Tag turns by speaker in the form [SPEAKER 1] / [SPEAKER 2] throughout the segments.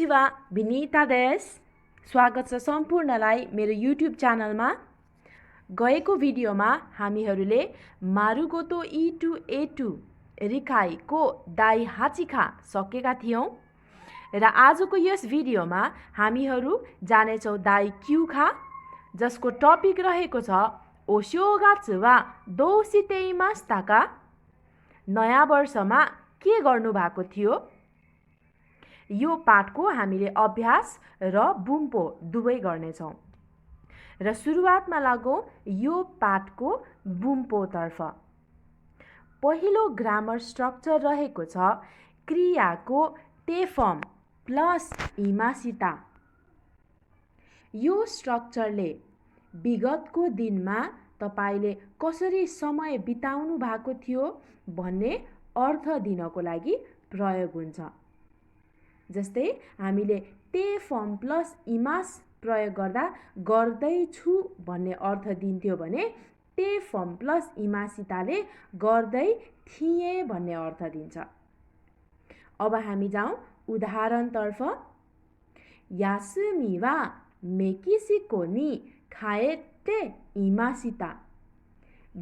[SPEAKER 1] Konnichiwa Vinita देश स्वागत छ सम्पूर्णलाई मेरो युट्युब च्यानलमा। गएको भिडियोमा हामीहरूले मारुगोतो ई टु ए टु रिकाईको दाई हाचिखा सकेका थियौं र आजको यस भिडियोमा हामीहरू जानेछौं दाई क्युखा, जसको टपिक रहेको छ ओशोगात्सु वा दोशितेइमासुता। नयाँ वर्षमा के गर्नु भएको थियो। यो पाठको हामीले अभ्यास र बुम्पो दुवै गर्नेछौं र सुरुवातमा लागौं यो पाठको बुम्पो तर्फ। पहिलो ग्रामर स्ट्रक्चर रहेको छ क्रियाको ते फर्म प्लस इमासिता। यो स्ट्रक्चरले विगतको दिनमा तपाईले कसरी समय बिताउनु भएको थियो भन्ने अर्थ दिनको लागि प्रयोग हुन्छ। जस्तै हामीले ते फर्म प्लस इमास प्रयोग गर्दा गर्दैछु भन्ने अर्थ दिन्थ्यो भने ते फर्म प्लस इमासिताले गर्दै थिए भन्ने अर्थ दिन्छ। अब हामी जाउँ उदाहरणतर्फ। यासुमी वा मेक्सिको नि खाएते इमासिता।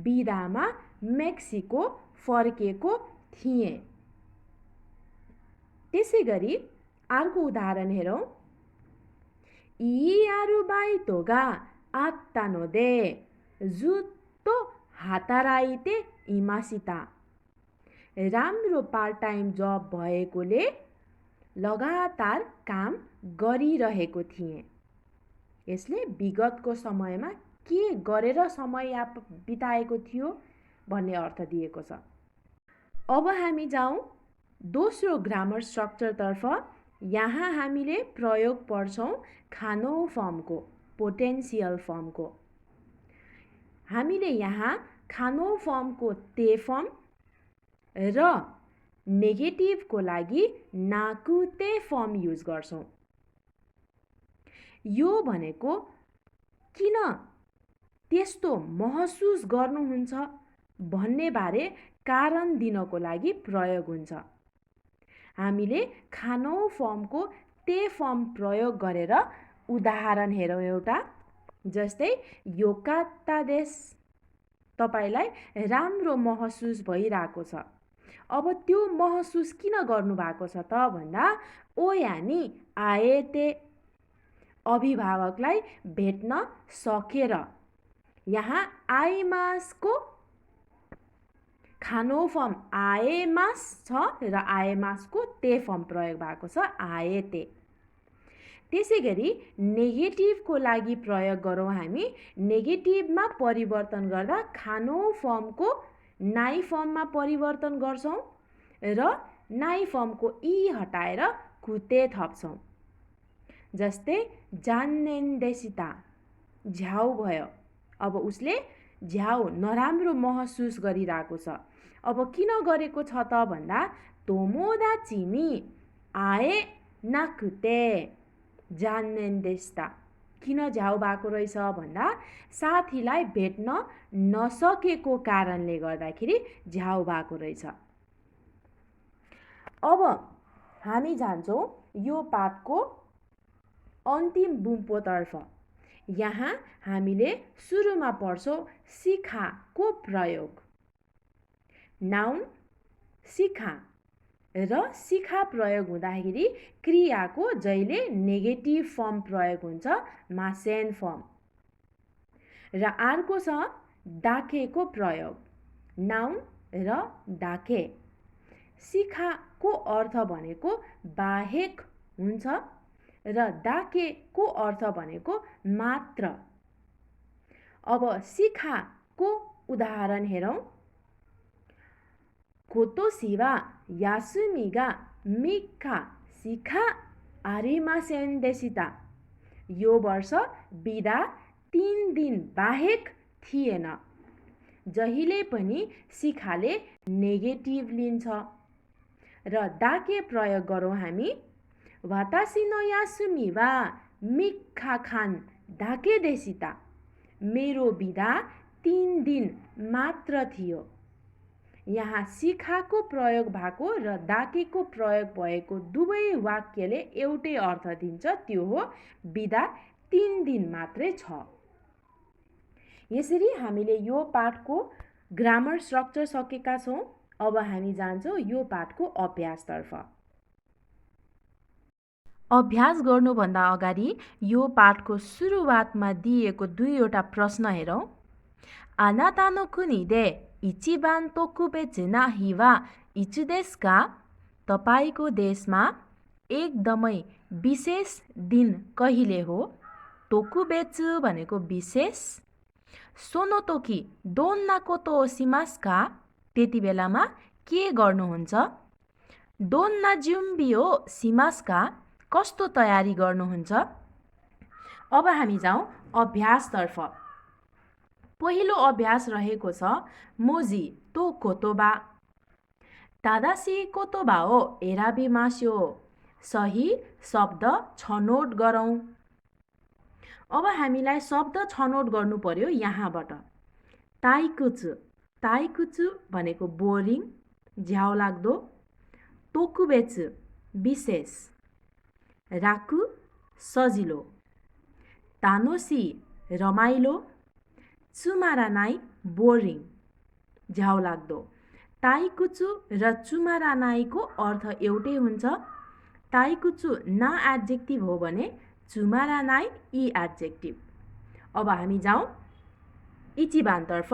[SPEAKER 1] बिदामा मेक्सिको फर्केको थिए। त्यसैगरी अर्को उदाहरण हेरौं। इ आरुबाइतो गा आत्ता नोदे जुत्तो हाताराइते इमासिता। राम्रो पार्ट टाइम जब भएकोले लगातार काम गरिरहेको थिएँ। यसले विगतको समयमा के गरेर समय बिताएको थियो भन्ने अर्थ दिएको छ। अब हामी जाउँ दोस्रो ग्रामर स्ट्रक्चर तर्फ। यहाँ हामीले प्रयोग पढ्छौं खानो फर्मको, पोटेन्शियल फर्मको। हामीले यहाँ खानो फर्मको ते फर्म र नेगेटिभको लागि नाकुते फर्म युज गर्छौं। यो भनेको किन त्यस्तो महसुस गर्नुहुन्छ भन्ने बारे कारण दिनको लागि प्रयोग हुन्छ। हामीले खानो फर्मको ते फर्म प्रयोग गरेर उदाहरण हेरौं एउटा। जस्तै योकात्ता देश, तपाईलाई राम्रो महसुस भइरहेको छ। अब त्यो महसुस किन गर्नु भएको छ त भन्दा ओयानी आएते, अभिभावकलाई भेट्न सकेर। यहाँ आइमासको खानो फर्म आएमास छ र आएमासको ते फर्म प्रयोग भएको छ आएते। त्यसैगरी नेगेटिभको लागि प्रयोग गरौँ हामी। नेगेटिभमा परिवर्तन गर्दा खानो फर्मको नाइ फर्ममा परिवर्तन गर्छौं र नाइ फर्मको इ हटाएर कुते थप्छौं। जस्तै जान्नेन्देसिता, झ्याउ भयो। अब उसले झ्याउ नराम्रो महसुस गरिरहेको छ। अब किन गरेको छ त भन्दा तोमोदाची नि आए नाकुते जान्नेन्देसिता। किन झ्याउ भएको रहेछ भन्दा साथीलाई भेट्न नसकेको कारणले गर्दाखेरि झ्याउ भएको रहेछ। अब हामी जान्छौं यो पाठको अन्तिम बुम्पो तर्फ। यहाँ हामीले सुरुमा पढ्छौं शिखाको प्रयोग। नाउन शिखा र शिखा प्रयोग हुँदाखेरि क्रियाको जहिले नेगेटिभ फर्म प्रयोग हुन्छ, मासेन फर्म। र अर्को छ दाकेको प्रयोग। नाउन र दाके। शिखाको अर्थ भनेको बाहेक हुन्छ र दाकेको अर्थ भनेको मात्र। अब शिखाको उदाहरण हेरौं। कोतोशी वा यासुमी गा मिक्का शिखा आरिमासेन देशिता। यो वर्ष बिदा 3 दिन बाहेक थिएन। जहिले पनि शिखाले नेगेटिभ लिन्छ र दाके प्रयोग गरौँ हामी। वातासी नो यासुमी वा मिक्का खान दाके देशिता। मेरो बिदा 3 दिन मात्र थियो। यहाँ शिखाको प्रयोग भएको र डाकेको प्रयोग भएको दुवै वाक्यले एउटै अर्थ दिन्छ, त्यो हो बिदा 3 दिन मात्रै छ। यसरी हामीले यो पाठको ग्रामर स्ट्रक्चर सकेका छौँ। अब हामी जान्छौँ यो पाठको अभ्यासतर्फ। अभ्यास गर्नुभन्दा अगाडि यो पाठको सुरुवातमा दिएको 2वटा प्रश्न हेरौँ। आनाता नो कुनी दे इचिबान तोकुबेत्सु ना हि वा इचु देसु का? तपाईको देशमा एकदमै विशेष दिन कहिले हो? तोकुबेत्सु भनेको विशेष। सोनो तोकी दोन्ना कोतो ओ शिमासु का? त्यति बेलामा के गर्नुहुन्छ? दोन्ना जुम्बी ओ शिमासु का? कस्तो तयारी गर्नुहुन्छ? अब हामी जाउँ अभ्यासतर्फ। पहिलो अभ्यास रहेको छ मोजी तो कोतोबा। तादासी कोतोबा ओ एराबिमास्यो। सही शब्द छनौट गरौँ। अब हामीलाई शब्द छनौट गर्नु पर्यो यहाँबाट। ताइकुचु, ताइकुचु भनेको बोरिङ, झ्याउ लाग्दो। तोकुबेत्सु विशेष। राकु सजिलो। तानोसी रमाइलो। चुमारानाई बोरिङ, झ्याउ लाग्दो। ताइकुचु र चुमारानाईको अर्थ एउटै हुन्छ। ताइकुचु ना एडजेक्टिभ हो भने चुमारानाई इ एडजेक्टिभ। अब हामी जाउँ इचिबानतर्फ।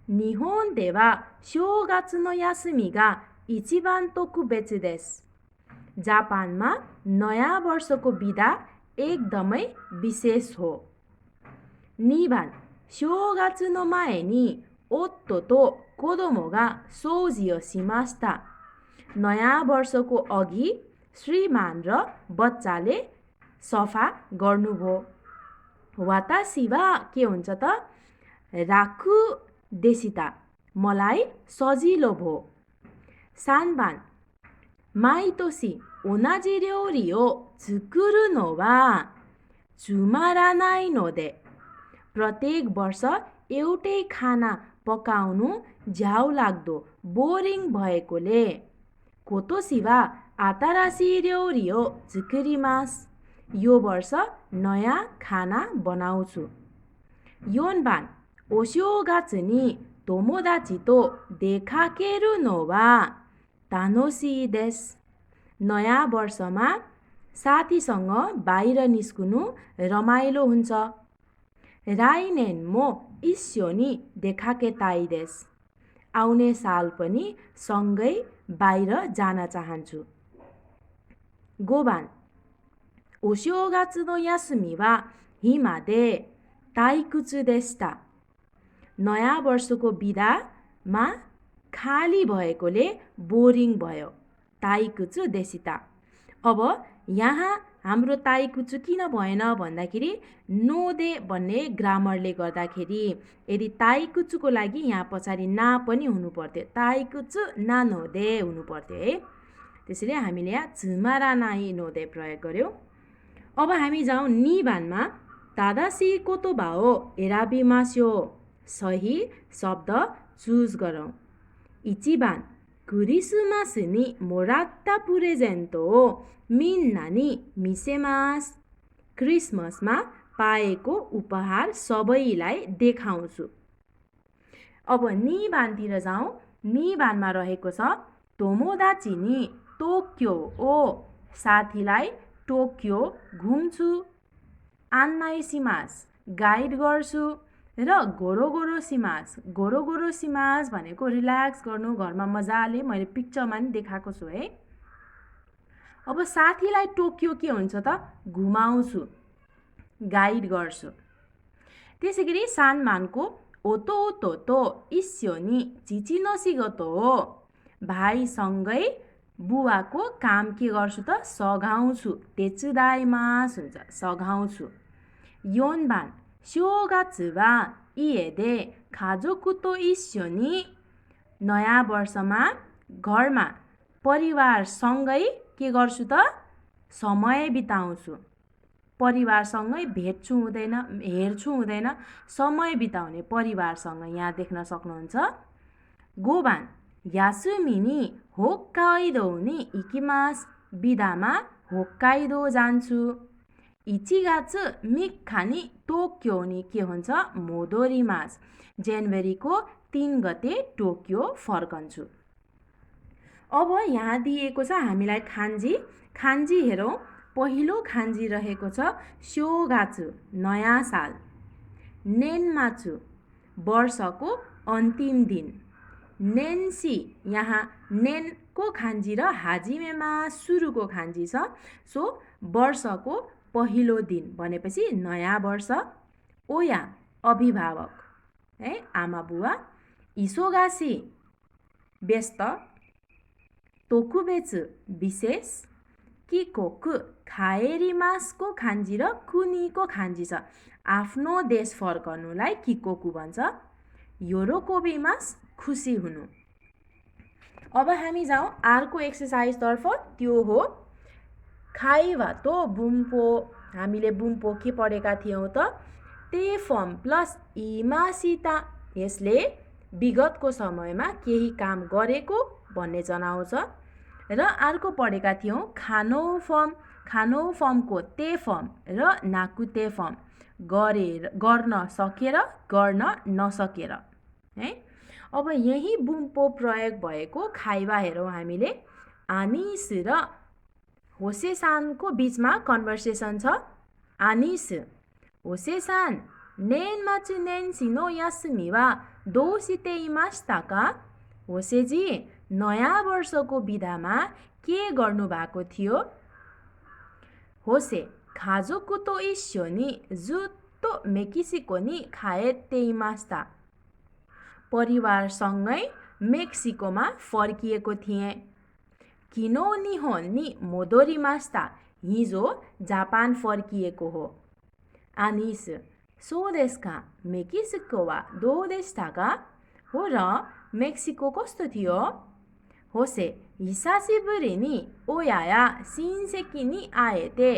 [SPEAKER 1] निहोन देवा शोगात्सु नो यासुमी गा इचिबान तोकुबेत्सु देसु। जापानमा नयाँ वर्षको बिदा एकदमै विशेष हो। 2番、正月の前に夫と子供が掃除をしました。नयाँ वर्षको अघि श्रीमान र बच्चाले सफा गर्नुभयो। वातासी वा के हुन्छ त? राखु देशिता, मलाई सजिलो भयो। 3番、毎年同じ料理を作るのはつまらないので、प्रत्येक वर्ष एउटै खाना पकाउनु झ्याउ लाग्दो, बोरिङ भएकोले कोतोसी वा आतारासी ल्याउरी ओ जुकुरिमासु। यो वर्ष नयाँ खाना बनाउँछु। 4番、お正月に友達と出かけるのは楽しいです。नयाँ वर्षमा साथीसँग बाहिर निस्कनु रमाइलो हुन्छ। राइनेन मो इस्योनी देखाकेताई देसु। आउने साल पनि सँगै बाहिर जान चाहन्छु। 5番、お正月の休みは暇で退屈でした。नयाँ वर्षको बिदामा खाली भएकोले बोरिङ भयो। ताइकुचु देशिता। अब यहाँ हाम्रो ताइकुचु किन भएन भन्दाखेरि नोदे भन्ने ग्रामरले गर्दाखेरि यदि ताइकुचुको लागि यहाँ पछाडि ना पनि हुनु पर्थ्यो। ताइकुचु ना नोदे हुनु पर्थ्यो है। त्यसैले हामीले यहाँ जुमारानाई नोदे प्रयोग गर्यौं। अब हामी जाउँ 2番मा तादासी कोतोबा ओ एराबिमास्यो। सही शब्द चुज गरौँ। 1番、クリスマスにもらったプレゼントをみんなに見せます。क्रिसमसमा पाएको उपहार सबैलाई देखाउँछु। अब 2番तिर जाउँ। 2番मा रहेको छ तोमोदाची नि टोक्यो ओ। साथीलाई टोक्यो घुम्छु। आन्नाइ सिमास, गाइड गर्छु। र गोरो सिमास, गोरो सिमास भनेको रिल्याक्स गर्नु, घरमा मजाले मैले पिक्चरमा नि देखाएको छु है। अब साथीलाई टोक्यो के हुन्छ त? घुमाउँछु, गाइड गर्छु। त्यसैगरी सानमानको ओतो ओतो तो इस्योनी चिचिनोसिगतो हो। भाइसँगै बुवाको काम के गर्छु त? सघाउँछु। तेचुदाइमास हुन्छ, सघाउँछु। 4番、正月は家で家族と一緒に। नयाँ वर्षमा घरमा परिवारसँगै के गर्छु त? समय बिताउँछु। परिवारसँगै भेट्छु हुँदैन, हेर्छु हुँदैन, समय बिताउने परिवारसँग यहाँ देख्न सक्नुहुन्छ। 5番休みに北海道に行きます。बिदामा 北海道जान्छु। 1月3日に東京にके हुन्छ मोदोरिमास। जनवरीको 3 गते टोकियो फर्कन्छु। अब यहाँ दिएको छ हामीलाई खान्जी हेरौँ। पहिलो खान्जी रहेको छ स्योगाचु नयाँ साल, नेन्माचु वर्षको अन्तिम दिन, नेन्सी यहाँ नेनको खान्जी र हाजिमेमा सुरुको खान्जी छ। सो वर्षको पहिलो दिन भनेपछि नयाँ वर्ष। ओया अभिभावक है आमा बुवा, इसोगासी व्यस्त, तोकुबेचु विशेष, किकोकु खाएरिमासको खान्जी र कुनीको खान्जी छ। आफ्नो देश फर्कनुलाई किकोकु भन्छ। योरोकोबिमास खुसी हुनु। अब हामी जाउँ अर्को एक्सरसाइज तर्फ। त्यो हो खाइवा तो बुम्पो। हामीले बुम्पो के पढेका थियौँ त तेफम प्लस इमासिता। यसले विगतको समयमा केही काम गरेको भन्ने जनाउँछ। र अर्को पढेका थियौँ खानोफमको तेफम र नाकुतेफम गर्न सकेर गर्न नसकेर है। अब यही बुम्पो प्रयोग भएको खाइवा हेरौँ हामीले। आनिस र होसेसानको बीचमा कन्भर्सेसन छ। आनिस होसेसान नेन्माचु नेन्सी नो यासुमी वा दोशिते इमासिता का। होसेजी नयाँ वर्षको बिदामा के गर्नु भएको थियो? होसे खाजोकु तो इस्सो नि जुत्तो मेक्सिको नि खाएते इमासिता। परिवारसँगै मेक्सिकोमा फर्किएको थिएँ। किनो निहोन नि मोदोरिमासिता। हिजो जापान फर्किएको हो। आनिस सो देसु का मेक्सिको वा दो देशिता का। हो र मेक्सिको कस्तो थियो? होसे हिसासिबुरी नि ओया या शिनसेकी नि आएते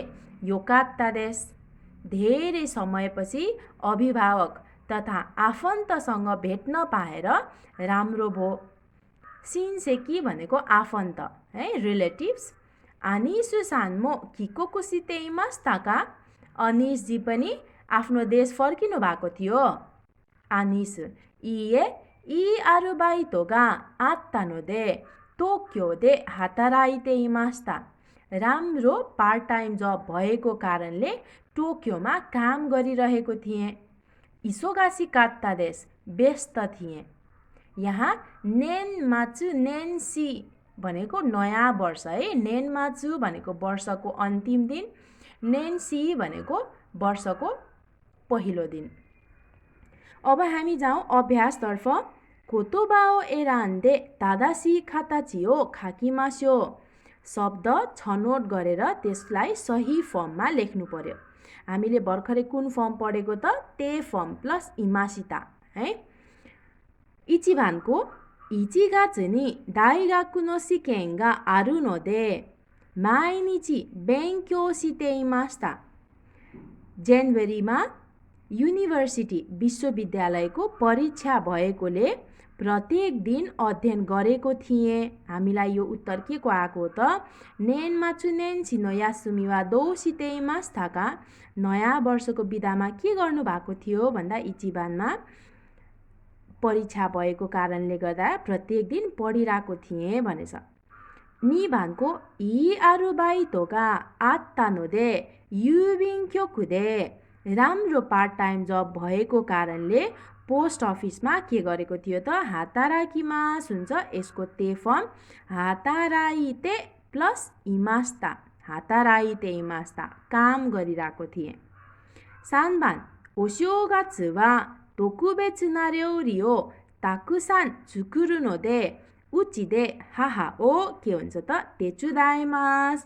[SPEAKER 1] योकात्ता देसु। धेरै समयपछि अभिभावक तथा आफन्तसँग भेट्न पाएर राम्रो भो। शिनसेकी भनेको आफन्त है, रिलेटिभ्स। आनिसु सान मो किकोकु शिते इमासिता का। अनिसजी पनि आफ्नो देश फर्किनु भएको थियो। आनिस इए इ आरुबाइतो गा आत्ता नोदे टोकियो दे हाताराइते इमासिता। राम्रो पार्ट टाइम जब भएको कारणले टोकियोमा काम गरिरहेको थिएँ। इसोगासी कात्ता देश व्यस्त थिएँ। यहाँ नेन्माचु नेन्सी भनेको नयाँ वर्ष है। नेन्माचु भनेको वर्षको अन्तिम दिन, नेन्सी भनेको वर्षको पहिलो दिन। अब हामी जाउँ अभ्यासतर्फ। कोतोबाओ एरान्डे तादासी खाताचियो खाकिमास्यो। शब्द छनोट गरेर त्यसलाई सही फर्ममा लेख्नु पर्यो। हामीले भर्खरै कुन फर्म पढेको त? ते फर्म प्लस इमासिता है। इचिबानको 1月に大学の試験があるので毎日勉強していました。जनवरीमा युनिभर्सिटी विश्वविद्यालयको परीक्षा भएकोले प्रत्येक दिन अध्ययन गरेको थिएँ। हामीलाई यो उत्तर के को आएको त? नेन्माचु नेन्सी नो यासुमी वा दोशिते इमासिता का। नयाँ वर्षको बिदामा के गर्नु भएको थियो भन्दा इचिबानमा परीक्षा भएको कारणले गर्दा प्रत्येक दिन पढिरहेको थिएँ भनेछ। निभानको इ आरुबाइतो गा आत्ता नोदे युबिनक्योकुदे। राम्रो पार्ट टाइम जब भएको कारणले पोस्ट अफिसमा के गरेको थियो त? हाताराकिमास हुन्छ। यसको ते फर्म हाताराइते प्लस इमासिता। हाताराइते इमासिता काम गरिरहेको थिएँ। सानबान ओशियोगात्सु वा तोकुबेत्सु ना र्योरी ओ ताकुसान tsukuru नो दे उची दे हाहा ओ के हुन्छ त? तेचुदाइमास।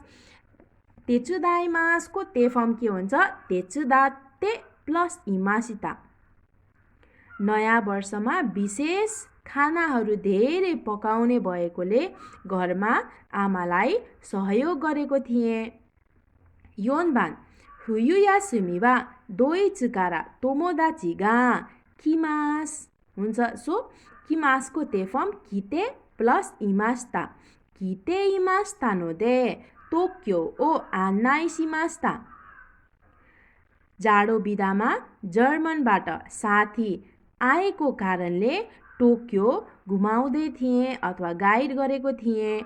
[SPEAKER 1] तेचुदाइमास को ते फर्म के हुन्छ? तेचुदाते प्लस इमासिता। नयाँ वर्षमा विशेष खानाहरू धेरै पकाउने भएकोले घरमा आमालाई सहयोग गरेको थिएँ। योनबान फुयु यासुमी वा दोइचु कारा तोमोदाची गा किमास हुन्छ। सो किमासको ते फर्म किते प्लस इमास्ता। किते इमास्ता नोदे टोक्यो ओ आनाइसिमास्ता। जाडो बिदामा जर्मनबाट साथी आएको कारणले टोक्यो घुमाउँदै थिएँ अथवा गाइड गरेको थिएँ।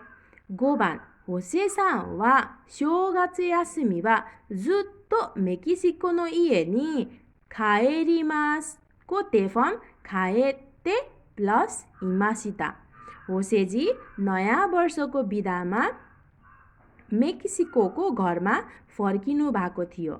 [SPEAKER 1] गोबान होसेसान वा शोगात्सु यासुमी वा जुत्तो मेक्सिको नो इए नि खाएरिमासको ते फर्म खाएते प्लस इमासिता। होसेजी नयाँ वर्षको बिदामा मेक्सिकोको घरमा फर्किनु भएको थियो।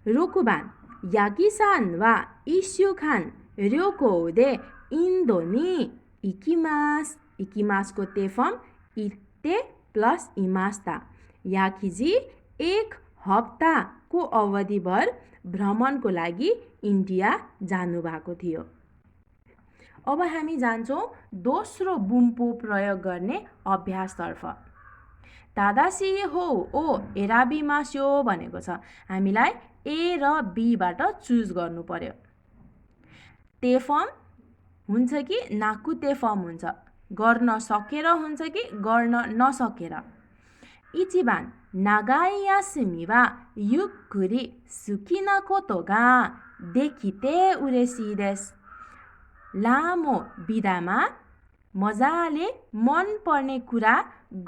[SPEAKER 1] रोकुबान याकिसान वा इस्युखान र्योकोउदे इन्दो नि इकिमास। इकिमासको ते फर्म इते प्लस इमास्ता। याकिजी 1 हप्ताको अवधिभर भ्रमणको लागि इन्डिया जानुभएको थियो। अब हामी जान्छौँ दोस्रो बुम्पो प्रयोग गर्ने अभ्यासतर्फ। दादासी हो ओ एराबिमास्यो भनेको छ। हामीलाई ए र बीबाट चुज गर्नु पर्यो। ते फर्म हुन्छ कि नाकु ते फर्म हुन्छ, गर्न सकेर हुन्छ कि गर्न नसकेर। इचिबान नागाई यासुमी वा युक्कुरी सुकिना कोतो गा देखिते उरेसी देसु। लामो बिदामा मजाले मन पर्ने कुरा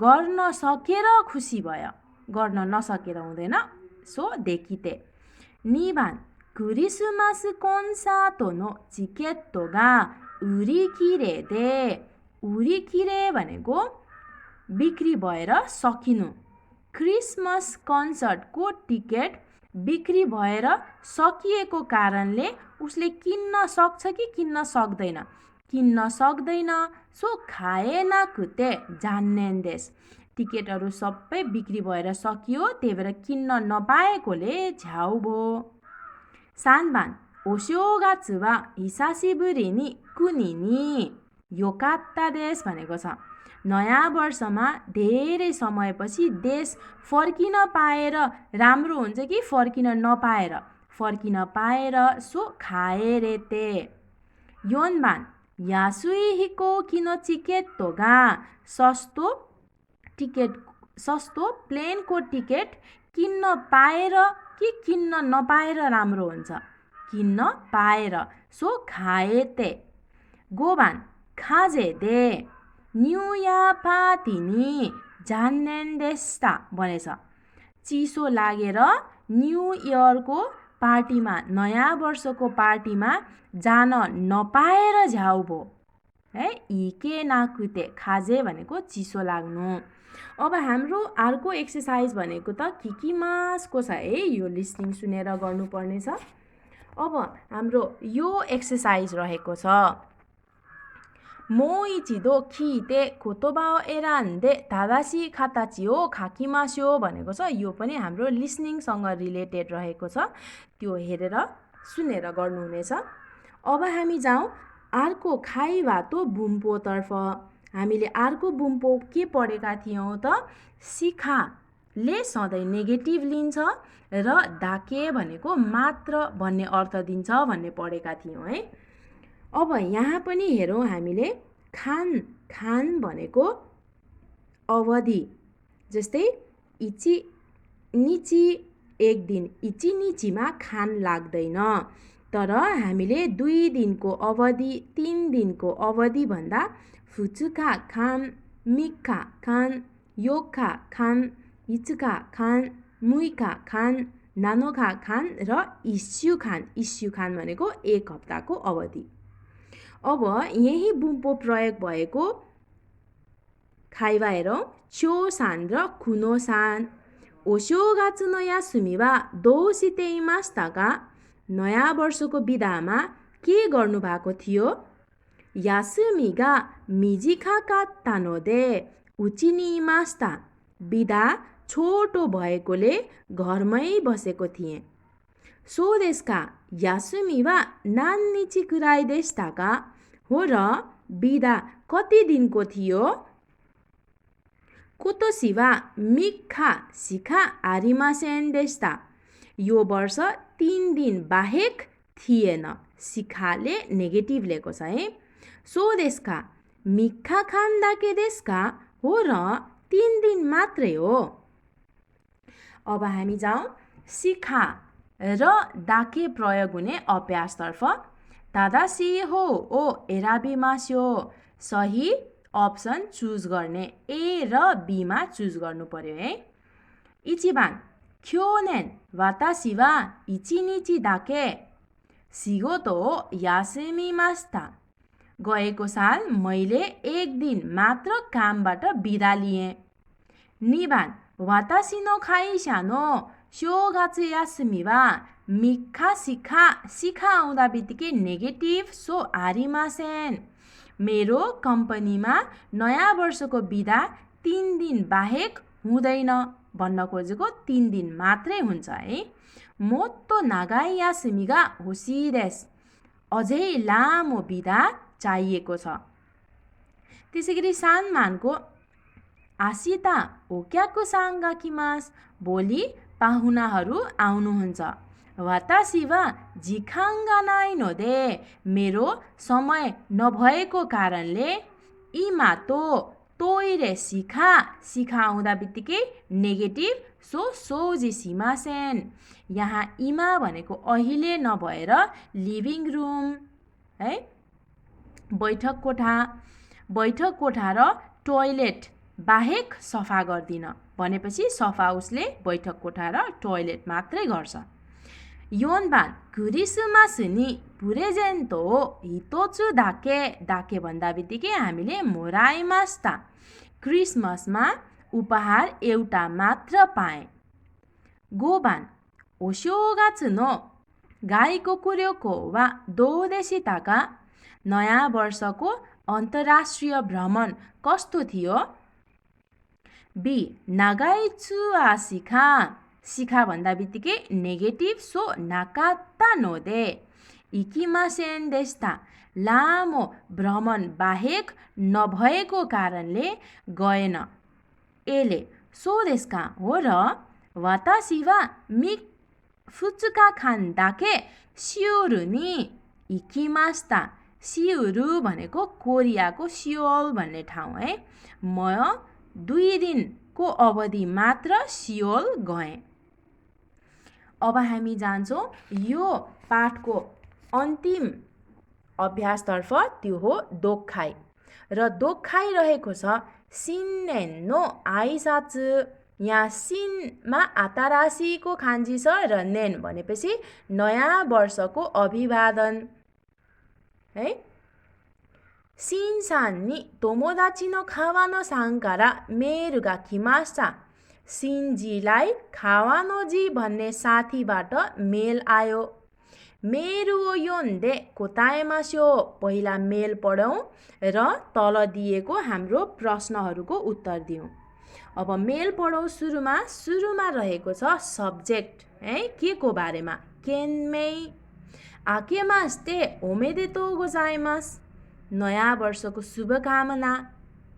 [SPEAKER 1] गर्न सकेर खुसी भयो, गर्न नसकेर हुँदैन। सो देखिते। निबान क्रिसमस कन्सार्टो नो चिकेटो गा उरिकिरे दे। उरिकिरे भनेको बिक्री भएर सकिनु। क्रिसमस कन्सर्टको टिकट बिक्री भएर सकिएको कारणले उसले किन्न सक्छ कि किन्न सक्दैन? किन्न सक्दैन। सो खाएना कुते जान्नेन देस। टिकटहरू सबै बिक्री भएर सकियो, त्यही भएर किन्न नपाएकोले झ्याउ भो। सानबान ओस्योगात्सु वा हिसासिबुरी नि कुनी नि योकात्ता देश भनेको छ। नयाँ वर्षमा धेरै समयपछि देश फर्किन पाएर राम्रो हुन्छ कि फर्किन नपाएर? फर्किन पाएर। सो खाएरेते। योनबान यासुइहिको किनो चिकेटो गा सस्तो प्लेनको टिकट किन्न पाएर कि किन्न नपाएर राम्रो हुन्छ? किन्न पाएर। सो खाएते। गोबान खाजे दे न्यु इयर पार्टी नि जान्नेन देस्ता भनेछ। चिसो लागेर न्यु इयरको पार्टीमा, नयाँ वर्षको पार्टीमा जान नपाएर झ्याउ भो है। इके नाकुते खाजे भनेको चिसो लाग्नु। अब हाम्रो अर्को एक्सर्साइज भनेको त किकिमासको छ है। यो लिस्निङ सुनेर गर्नुपर्ने छ। अब हाम्रो यो एक्सर्साइज रहेको छ। मोइचिदो किते कोतोबा ओ एरान्डे तादाशी काताची ओ काकिमास्यो भनेको छ। यो पनि हाम्रो लिस्निङसँग रिलेटेड रहेको छ। त्यो हेरेर सुनेर गर्नुहुनेछ। अब हामी जाउँ अर्को खाइवातो बुम्पोतर्फ। हामीले अर्को बुम्पो के पढेका थियौँ त? सिखाले सधैँ नेगेटिभ लिन्छ र दाके भनेको मात्र भन्ने अर्थ दिन्छ भन्ने पढेका थियौँ है। अब यहाँ पनि हेरौँ हामीले खान भनेको अवधि, जस्तै इची निची 1 दिन, इची निचीमा खान लाग्दैन। तर हामीले 2 दिनको अवधि, 3 दिनको अवधि भन्दा फुचुका खान, मिखा खान, योखा खान, इचुका खान, मुइका खान, नानोखा खान र इस्यु खान भनेको 1 हप्ताको अवधि। अब यही बुम्पो प्रयोग भएको खाइवा हेरौँ। चोसान र खुनोसान। ओशोगात्सु नो यासुमी वा दोसिते इमास्ता गा। नयाँ वर्षको बिदामा के गर्नु भएको थियो? यासुमी गा मिजिकाकात्ता नोदे उची नि इमास्ता। बिदा छोटो भएकोले घरमै बसेको थिएँ। सो देस्का यासुमी वा नान्निची कुराई देस्ता का। हो र बिदा कति दिनको थियो? कोतोसी वा मिखा सिखा आरिमासेन देस्ता। यो वर्ष 3 दिन बाहेक थिएन। सिखाले नेगेटिभ लिएको छ है। सो देश का 3日間だけですか? हो र 3 दिन मात्रै हो। अब हामी जाउँ सिखा र दाके प्रयोग हुने अभ्यासतर्फ। तादासी हो ओ एराबिमास्यो। सही अप्सन चुज गर्ने ए र बी मा चुज गर्नु पर्यो है। इचिबान क्योनेन वातासी वा इचिनिची दाके शिगोतो ओ यासुमिमास्ता। गएको साल मैले 1 दिन मात्र कामबाट बिदा लिएँ। 2番 वातासी नो खाइसा नो शोगात्सु यासुमी वा मिक्खा सिखा आउँदा बित्तिकै नेगेटिभ सो आरिमासेन। मेरो कम्पनीमा नयाँ वर्षको बिदा 3 दिन बाहेक हुँदैन भन्न खोजेको 3 दिन मात्रै हुन्छ है। मोत्तो नागाई यासुमी गा होशी देसु। अझै लामो बिदा चाहिएको छ। त्यसैगरी सानमानको आसिता ओक्याको साङ्गा किमास। भोलि पाहुनाहरू आउनुहुन्छ। वातासी वा जिखाङ्गा नाइ नोदे। मेरो समय नभएको कारणले इमा तो तोइरे सिखा आउँदा बित्तिकै नेगेटिभ सोजिसिमासेन। यहाँ इमा भनेको अहिले नभएर लिभिङ रुम है, बैठक कोठा र टोयलेट बाहेक सफा गर्दिन भनेपछि सफा उसले बैठक कोठा र टोयलेट मात्रै गर्छ। 4番 क्रिसमस नि प्रेजेन्टो हितोचु दाके भन्दा बित्तिकै हामीले मोराइमास्ता। क्रिसमसमा उपहार एउटा मात्र पाएँ। 5番 ओशोगात्सु नो गाइकोकुर्योको वा दोदेशिताका। नयाँ वर्षको अन्तर्राष्ट्रिय भ्रमण कस्तो थियो? बी नागाई चुवा सिखा भन्दा बित्तिकै नेगेटिभ सो नाकात्ता नोदे इकिमासेन देस्ता। लामो भ्रमण बाहेक नभएको कारणले गएन। एले सो देस्का हो र वातासी वा मिक फुचुका खान दाके सियोरु नि इकिमास्ता। सियोरु भनेको कोरियाको सियोल भन्ने ठाउँ है। म 2 दिनको अवधि मात्र सियोल गएँ। अब हामी जान्छौँ यो पाठको अन्तिम अभ्यासतर्फ, त्यो हो दोक्खाइ। र दोक्खाइ रहेको छ सिन्नेन नो आइसात्सु। यहाँ सिनमा आतारासीको खान्जी छ र नेन भनेपछि नयाँ वर्षको अभिवादन है। सिनसान नि तोमोदाची नो खावानो सांकारा मेरुगा किमास्ता। सिन्जीलाई खावानोजी भन्ने साथीबाट मेल आयो। मेरु योन्दे कोताएमास्यो। पहिला मेल पढौँ र तल दिएको हाम्रो प्रश्नहरूको उत्तर दिउँ। अब मेल पढौँ। सुरुमा रहेको छ सब्जेक्ट है, के को बारेमा? केनमेई आकेमास्ते ओमेदेतो गोजाइमास। नयाँ वर्षको शुभकामना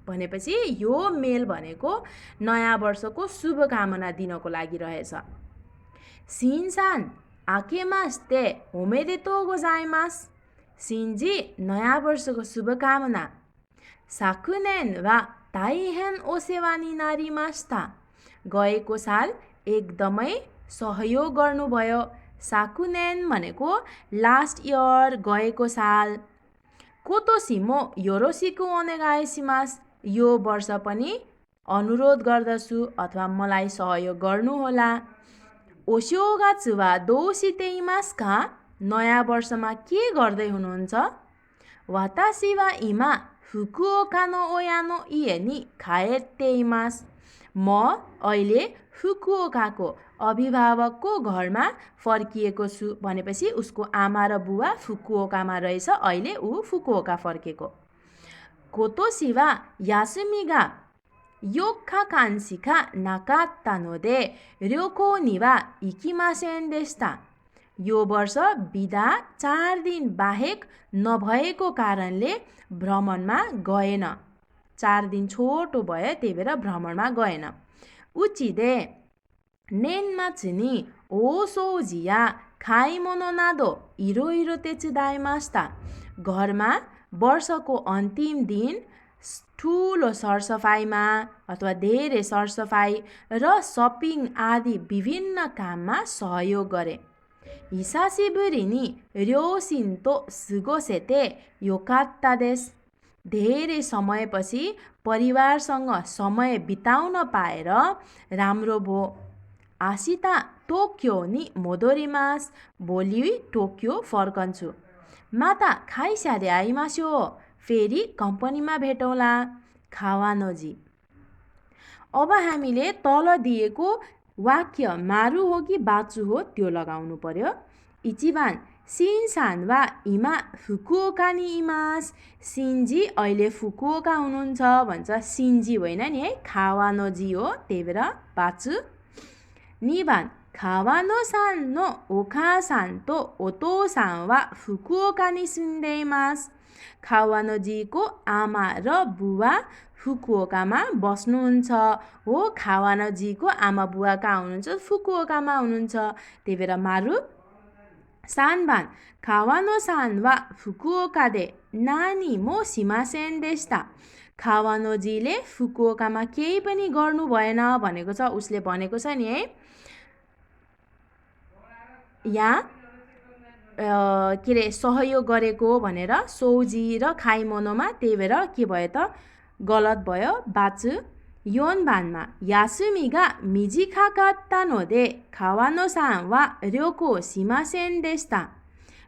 [SPEAKER 1] भनेपछि यो मेल भनेको नयाँ वर्षको शुभकामना दिनको लागि रहेछ। सिनसान आकेमास्ते ओमेदेतो गोजाइमास। सिन्जी नयाँ वर्षको शुभकामना। साकुनेन वा ताइहेन ओसेवा नि नारिमास्ता। गएको साल एकदमै सहयोग गर्नुभयो। साकुनेन भनेको लास्ट इयर, गएको साल। कोतोसी मो योरोसिकु ओनेगाइसिमास। यो वर्ष पनि अनुरोध गर्दछु अथवा मलाई सहयोग गर्नुहोला। ओशोगात्सु वा दोशितेइमास्का। नयाँ वर्षमा के गर्दै हुनुहुन्छ? वातासी वा इमा फुकुओका नो ओया नो इए नि खाएत्तेइमास। म अहिले फुकुओकाको अभिभावकको घरमा फर्किएको छु भनेपछि उसको आमा र बुवा फुकुओकामा रहेछ, अहिले ऊ फुकुओका फर्केको। कोतोसी वा यासुमिगा योक्खा कान्सिका नाकात्ता नोदे र्योको नि वा इकिमासेन देस्ता। यो वर्ष बिदा 4 दिन बाहेक नभएको कारणले भ्रमणमा गएन। 4 दिन छोटो भयो, त्यही भएर भ्रमणमा गएन। उचिदे नेन्मात्सु नि ओसोजिया खाइमोनो नादो इरोइरो तेचुदाइमास्ता। घरमा वर्षको अन्तिम दिन ठुलो सरसफाइमा अथवा धेरै सरसफाइ र सपिङ आदि विभिन्न काममा सहयोग गरे। 久しぶりに両親と過ごせてよかったです。धेरै समयपछि परिवारसँग समय बिताउन पाएर राम्रो भयो। 明日東京に戻ります。भोलि टोकियो फर्कन्छु। また会社で会いましょう。फेरि कम्पनीमा भेटौँला। खावानोजी। अब हामीले तल दिएको वाक्य मारु हो कि बाचु हो त्यो लगाउनु पर्यो। 1番 सिनसान वा इमा फुकुओका नि इमास। सिन्जी अहिले फुकुओका हुनुहुन्छ भन्छ। सिन्जी होइन नि है, खावानोजी हो, त्यही भएर बाचु। 2番 खावानो-सान नो ओका-सान तो ओतो-सान वा फुकुओका नि सिन्दै इमास। खावानोजीको आमा र बुवा फुकुओकामा बस्नुहुन्छ हो। खावानोजीको आमा बुवा कहाँ हुनुहुन्छ? फुकुओकामा हुनुहुन्छ, त्यही भएर मारु। 3番 खावानो-सान वा फुकुओका दे नानी मो सिमासेन देस्ता। खावानोजीले फुकुओकामा केही पनि गर्नु भएन भनेको छ। उसले भनेको छ नि है, यहाँ के अरे सहयोग गरेको भनेर सोजी र खाइमोनोमा, त्यही भएर के भयो त? गलत भयो, बाचु। 4番मा यासुमीが短かったので川野さんは旅行しませんでした。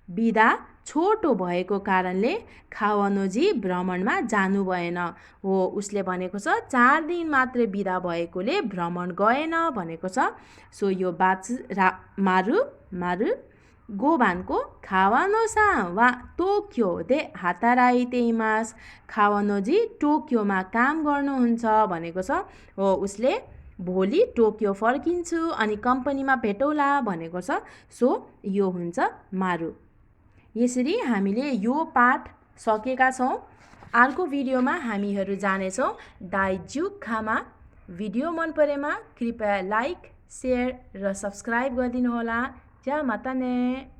[SPEAKER 1] बिदा छोटो भएको कारणले खावानोजी भ्रमणमा जानु भएन हो। उसले भनेको छ 4 दिन मात्रै बिदा भएकोले भ्रमण गएन भनेको छ। सो यो बाचु मारु मारु। 5番को खावानो-सान वा टोकियो दे हाताराइते इमास। खावानोजी टोकियोमा काम गर्नुहुन्छ भनेको छ हो। उसले भोलि टोकियो फर्किन्छु अनि कम्पनीमा भेटौँला भनेको छ। सो यो हुन्छ मारु। यसरी हामीले यो पाठ सकेका छौँ। अर्को भिडियोमा हामीहरू जानेछौँ दाइजुखामा। भिडियो मन परेमा कृपया लाइक, सेयर र सब्सक्राइब गरिदिनुहोला। जा माता ने।